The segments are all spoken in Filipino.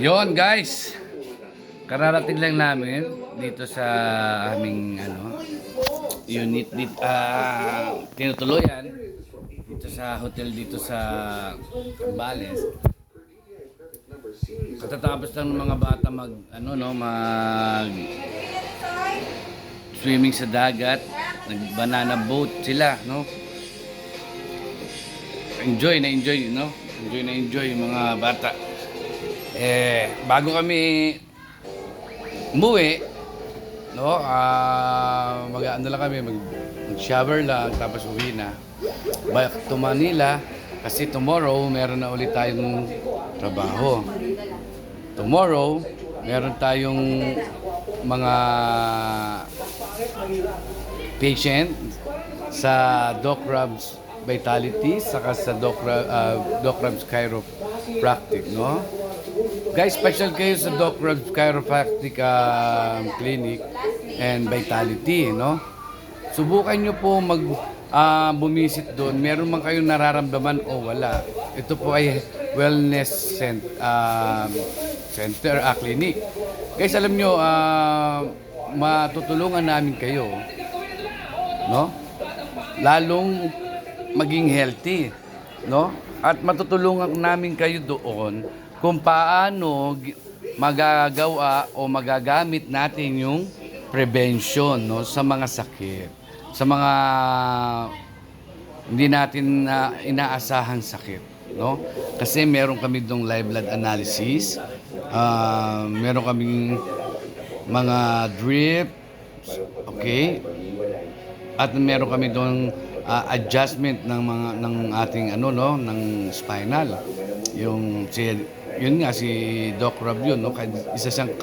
Yon guys, kararating lang namin dito sa aming unit dito, tinutuluyan dito sa hotel dito sa Bales. Katatapos lang ng mga bata mag swimming sa dagat, nag-banana boat sila, no? Enjoy na enjoy yung mga bata. Bago kami umuwi, no, mag-ano lang kami, mag-shower lang, tapos uwi na. Back to Manila, kasi tomorrow, meron na ulit tayong trabaho. Tomorrow, meron tayong mga patient sa Doc Rob's Vitality, saka sa Doc Rob's Chiropractic, no? Guys, special kayo sa Doc Rob's Chiropractic Clinic and Vitality, no? Subukan nyo po bumisit doon. Meron man kayong nararamdaman o wala. Ito po ay wellness center, clinic. Guys, alam nyo, matutulungan namin kayo, no? Lalong maging healthy, no? At matutulungan namin kayo doon kung paano magagawa o magagamit natin yung prevention, no, sa mga sakit, sa mga hindi natin inaasahang sakit, no? Kasi meron kami dong live blood analysis, meron kaming mga drip, okay? At meron kami dong adjustment ng ating ng spinal. Yun nga si Doc Rob yun, no? Isa siyang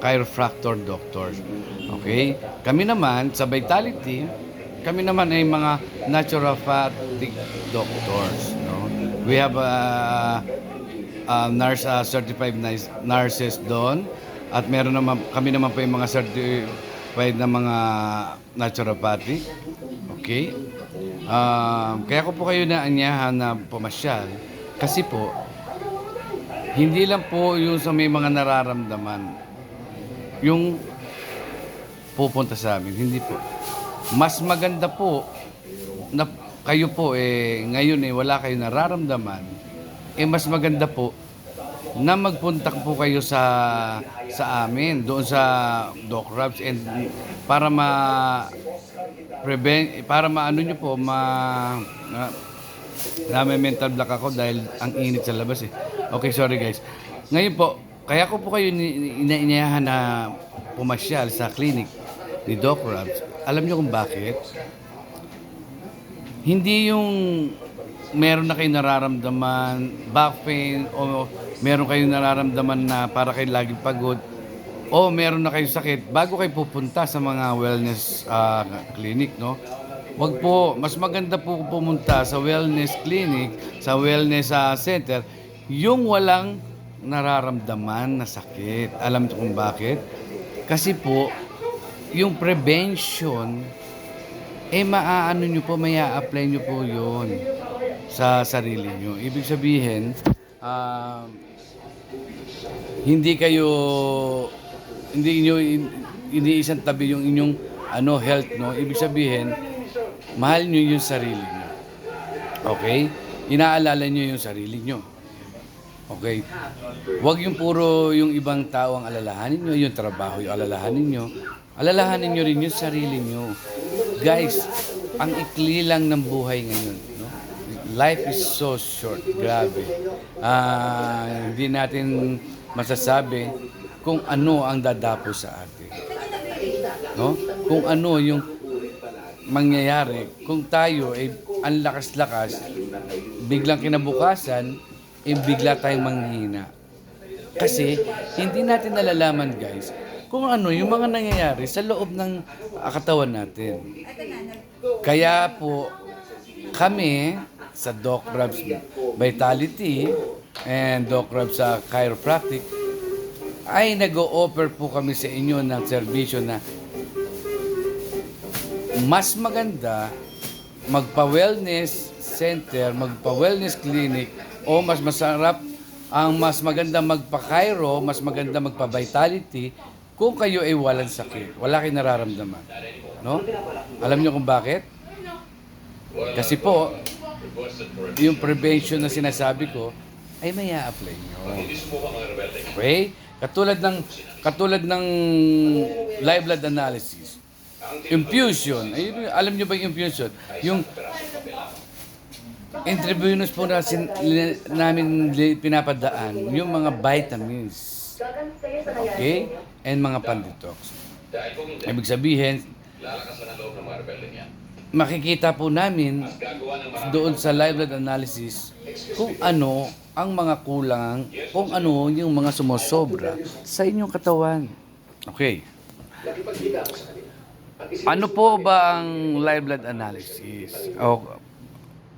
chiropractor doctor. Okay? Kami naman sa Vitality, kami naman ay mga naturopathic doctors, no? We have nurse certified nurses doon, at meron naman kami naman po yung mga certified na mga naturopathic. Okay? Kaya ko po kayo naanyahan na pumasyal kasi po hindi lang po yung sa may mga nararamdaman yung pupunta sa amin, hindi po. Mas maganda po na kayo po ngayon wala kayo nararamdaman, mas maganda po na magpunta po kayo sa amin doon sa Doc Rob's, and para maano nyo po may mental block ako dahil ang init sa labas eh. Okay, sorry guys. Ngayon po, kaya ko po kayo inainyahan na pumasyal sa clinic ni Doc Rob's. Alam nyo kung bakit? Hindi yung meron na kayong nararamdaman back pain, o meron kayong nararamdaman na para kayo laging pagod, o meron na kayong sakit bago kayo pupunta sa mga wellness clinic, no? Wag po, mas maganda po pumunta sa wellness clinic, sa wellness center, yung walang nararamdaman na sakit. Alam niyo kung bakit? Kasi po, yung prevention, maaano nyo po, may a-apply nyo po yun sa sarili nyo. Ibig sabihin, hindi nyo iniisang tabi yung inyong health, no? Ibig sabihin, mahal nyo yung sarili nyo. Okay? Inaalala nyo yung sarili nyo. Okay? Huwag yung puro yung ibang tao ang alalahanin nyo, yung trabaho yung alalahanin nyo. Alalahanin nyo rin yung sarili nyo. Guys, ang ikli lang ng buhay ngayon, no? Life is so short. Grabe. Hindi natin masasabi kung ano ang dadapo sa atin, no? Kung ano yung mangyayari kung tayo ang lakas-lakas, biglang kinabukasan bigla tayong manghihina. Kasi hindi natin nalalaman, guys, kung ano yung mga nangyayari sa loob ng katawan natin. Kaya po kami sa Doc Rob's Vitality and Doc Rob's Chiropractic ay nag-o-offer po kami sa inyo ng serbisyo na mas maganda magpa-wellness center, magpa-wellness clinic, o mas masarap ang mas maganda magpa-Cairo, mas maganda magpa-Vitality kung kayo ay walang sakit, wala kayong nararamdaman. No? Alam niyo kung bakit? Kasi po, yung prevention na sinasabi ko, ay may a-apply nyo. Okay? Katulad ng live blood analysis. Infusion. Ay, alam niyo ba yung infusion? Yung intravenous po namin pinapadaan yung mga vitamins. Okay? And mga pan-detox. Ibig sabihin, makikita po namin doon sa live blood analysis kung ano ang mga kulang, kung ano yung mga sumosobra sa inyong katawan. Okay. Ano po ba ang live blood analysis? O,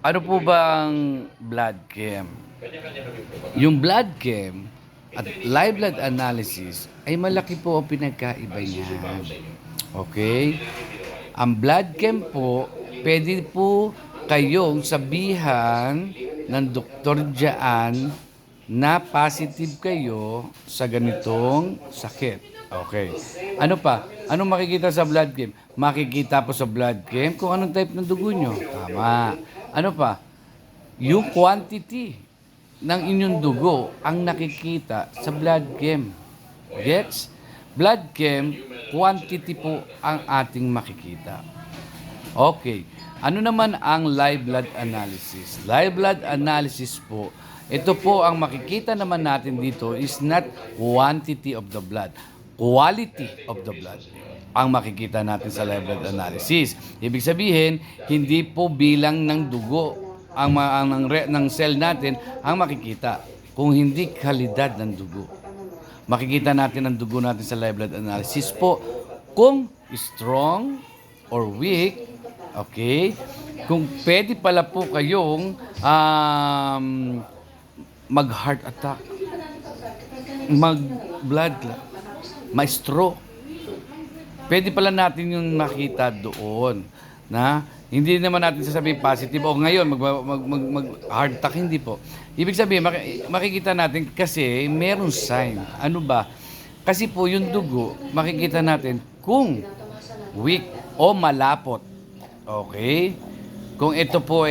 ano po ba ang blood chem? Yung blood chem at live blood analysis ay malaki po ang pinagkaiba niyan. Okay? Ang blood chem po, pwede po kayong sabihan ng doktor diyan na positive kayo sa ganitong sakit. Okay. Ano pa? Anong makikita sa blood chem? Makikita po sa blood chem kung anong type ng dugo nyo. Tama. Ano pa? Yung quantity ng inyong dugo ang nakikita sa blood chem. Gets? Blood chem, quantity po ang ating makikita. Okay. Ano naman ang live blood analysis? Live blood analysis po, ito po ang makikita naman natin dito is not quantity of the blood, quality of the blood ang makikita natin sa live blood analysis. Ibig sabihin, hindi po bilang ng dugo ng cell natin ang makikita, kung hindi kalidad ng dugo. Makikita natin ang dugo natin sa live blood analysis po kung strong or weak. Okay? Kung pwede pala po kayong mag-heart attack, mag-blood clot, ma-stroke. Pwede pala natin yung makita doon. Na hindi naman natin sasabihin positive o ngayon mag-heart attack, hindi po. Ibig sabihin, makikita natin kasi meron sign. Ano ba? Kasi po yung dugo, makikita natin kung weak o malapot. Okay? Kung ito po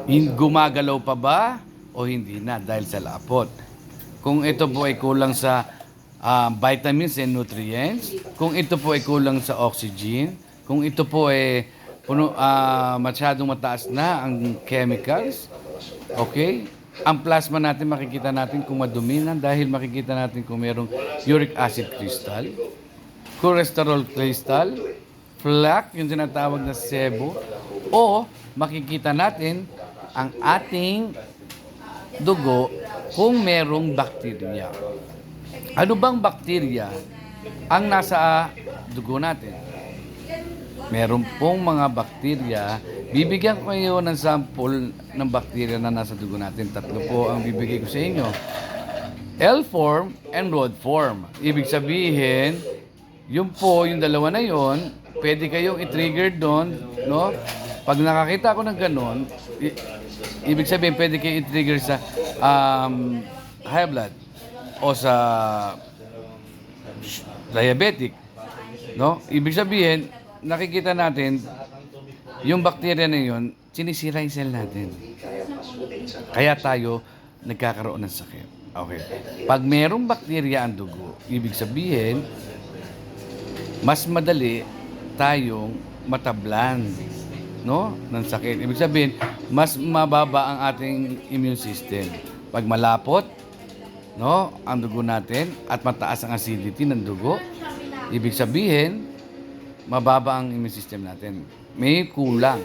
gumagalaw pa ba o hindi na dahil sa lapot. Kung ito po ay kulang sa vitamins and nutrients, kung ito po ay kulang sa oxygen, kung ito po ay masyadong mataas na ang chemicals, okay? Ang plasma natin makikita natin kung madumi na dahil makikita natin kung merong uric acid crystal, cholesterol crystal, plaque, yung tinatawag na sebo, o makikita natin ang ating dugo kung merong bakterya. Ano bang bakterya ang nasa dugo natin? Meron pong mga bakterya. Bibigyan ko kayo ng sample ng bakterya na nasa dugo natin. 3 po ang bibigay ko sa inyo. L-form and rod form. Ibig sabihin, yung dalawa na yon, pwede kayong i-trigger doon, no? Pag nakakita ko ng ganun, ibig sabihin, pwede kayong i-trigger sa high blood o sa diabetic, no? Ibig sabihin, nakikita natin, yung bakterya na yun, sinisira yung cell natin. Kaya tayo nagkakaroon ng sakit. Okay. Pag merong bakterya ang dugo, ibig sabihin, mas madali tayong matablan, no, ng sakit. Ibig sabihin, mas mababa ang ating immune system. Pag malapot, no, ang dugo natin at mataas ang acidity ng dugo, ibig sabihin, mababa ang immune system natin. May kulang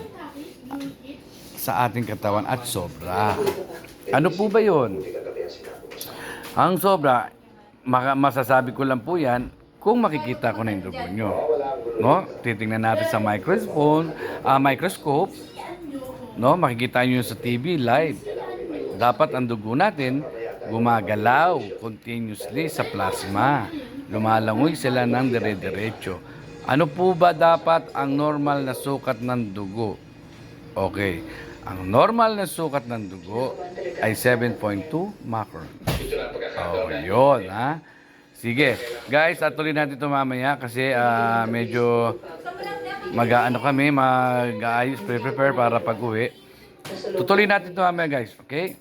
sa ating katawan at sobra. Ano po ba yun? Ang sobra, masasabi ko lang po yan kung makikita ko na yung dugo nyo. No? Titingnan natin sa microscope. No? Makikita nyo sa TV live. Dapat ang dugo natin gumagalaw continuously sa plasma. Lumalangoy sila ng dire-diretso. Ano po ba dapat ang normal na sukat ng dugo? Okay. Ang normal na sukat ng dugo ay 7.2 macron. Oh, yun, ha? Sige. Guys, tuloy natin ito mamaya kasi medyo mag-aano kami, mag-aayos, prepare para pag-uwi. Tutuloy natin ito mamaya, guys. Okay?